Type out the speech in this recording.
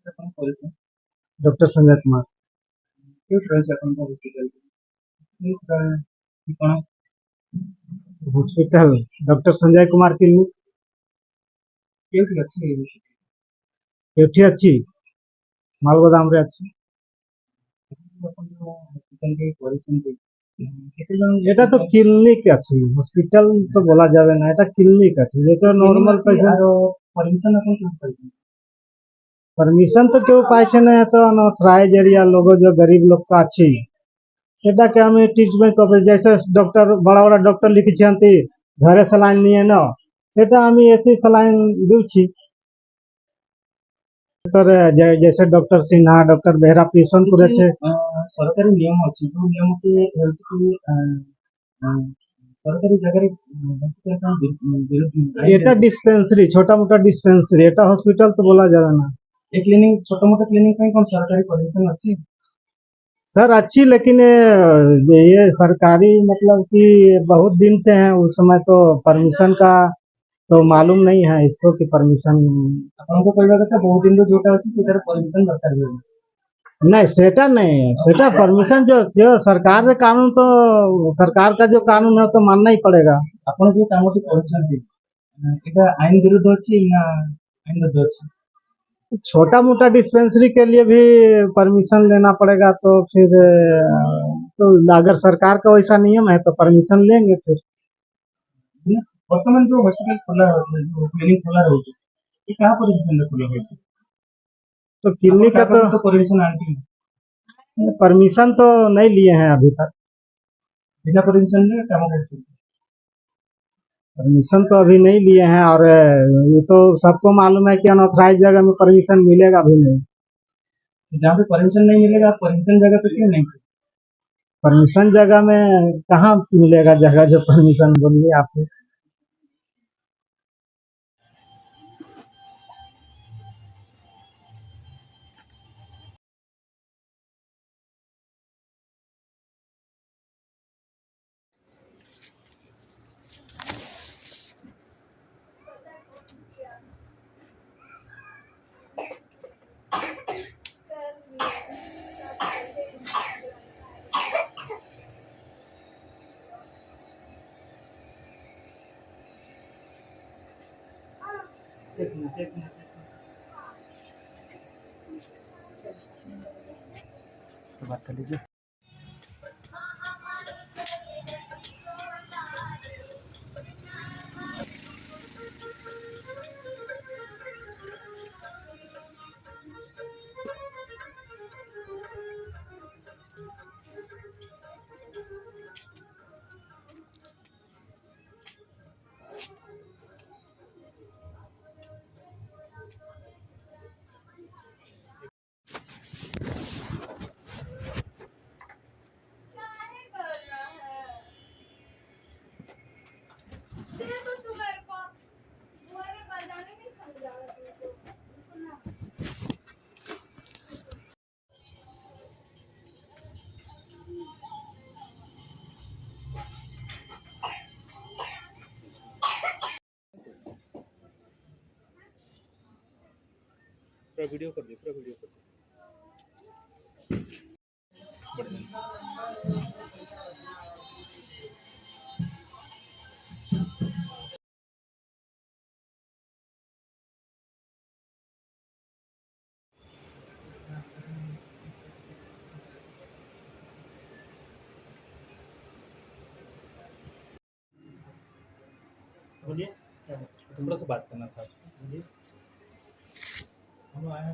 ଆପଣ କରିଥିଲେ? डॉक्टर संजय कुमार। କେଉଁଠି ରହିଛି ଆପଣଙ୍କ ହସ୍ପିଟାଲ? ଠିକଣା hospital doctor Sanjay Kumar clinic କେଉଁଠି ଅଛି? एठी अच्छी मालगोदाम रे अच्छी। ଆପଣ ଯୋଉ ହସ୍ପିଟାଲରେ କରିଛନ୍ତି କେତେ ଜଣ এটা তো ক্লিনিক আছে, হসপিটাল তো বলা যাবে না, এটা ক্লিনিক আছে। ये तो नॉर्मल पेशेंट আর परमिशन ଆପଣ କେଉଁଠି ପାଇଛନ୍ତି? परमिशन तो क्यों पाइछे ना, तो अनऑथराइज एरिया लोग जो गरीब लोग का अच्छी सेटा के हमें ट्रीटमेंट कर, जैसे डॉक्टर बड़ा बड़ा डॉक्टर लिखी छथि घरे सलाइन नहीं न सेटा हम ऐसे सलाइन दूची। डॉक्टर जैसे doctor Sinha doctor Behera patient करे छे। ସରକାରୀ ନିୟମ ଅଛି ଯୋଉ ନିୟମଟି ହେଉଛି କି ସରକାରୀ ଜାଗାରେ ହସ୍ପିଟାଲ ବିରୁଦ୍ଧ एटा डिस्पेंसरी छोटा मोटा डिस्पेंसरी, एटा हॉस्पिटल तो बोला जावे ना। ଏ କ୍ଲିନିକ ଛୋଟ ମୋଟ କ୍ଲିନିକ ପାଇଁ କଣ ସରକାରୀ परमिशन ଅଛି? सर अच्छी, लेकिन ये सरकारी मतलब कि बहुत दिन से है, उस समय तो परमिशन का तो मालूम नहीं है इसको कि परमिशन। ଆପଣଙ୍କ କହିବା କଥା ବହୁତ ଦିନରୁ ଯୋଉଟା ଅଛି ସେଟାର परमिशन ଦରକାର ହୁଏ। नहीं सेटा नहीं, सेटा परमिशन जो सरकार रे कानून, तो सरकार का जो कानून है तो मानना ही पड़ेगा। ଆପଣ ଯୋଉ କାମଟି କରୁଛନ୍ତି ଏଇଟା ଆଇନ ବିରୁଦ୍ଧ ଅଛି ନା ଆଇନ ବଦ୍ଧ ଅଛି? छोटा मोटा डिस्पेंसरी के लिए भी परमिशन लेना पड़ेगा, तो फिर तो अगर सरकार का वैसा नियम है तो परमिशन लेंगे फिर। ବର୍ତ୍ତମାନ ଯୋଉ ହସ୍ପିଟାଲ ଖୋଲା ହଉଛି ଯୋଉ କ୍ଲିନିକ ଖୋଲା ରହୁଛି ଏ କାହା ପରିମିଶନ ରେ ଖୋଲା ହଉଛି? तो क्लिनिक का तो परमिशन आंटी तो परमिशन तो नहीं लिए हैं अभी तक। बिना परमिशन ले काम करते परमिशन तो अभी नहीं लिए हैं, और ये तो सबको मालूम है कि अनऑथराइज जगह में परमिशन मिलेगा भी नहीं। जहाँ पे परमिशन नहीं मिलेगा आप परमिशन जगह पे क्यों नहीं? परमिशन जगह में कहाँ मिलेगा जगह जो परमिशन बोलिए आपको। एक मिनट तो बात कर लीजिए। पूरा वीडियो कर दे पूरा वीडियो कर दे बोलिए। थोड़ा सा बात करना था आपसे। बोलिए। हम आए हैं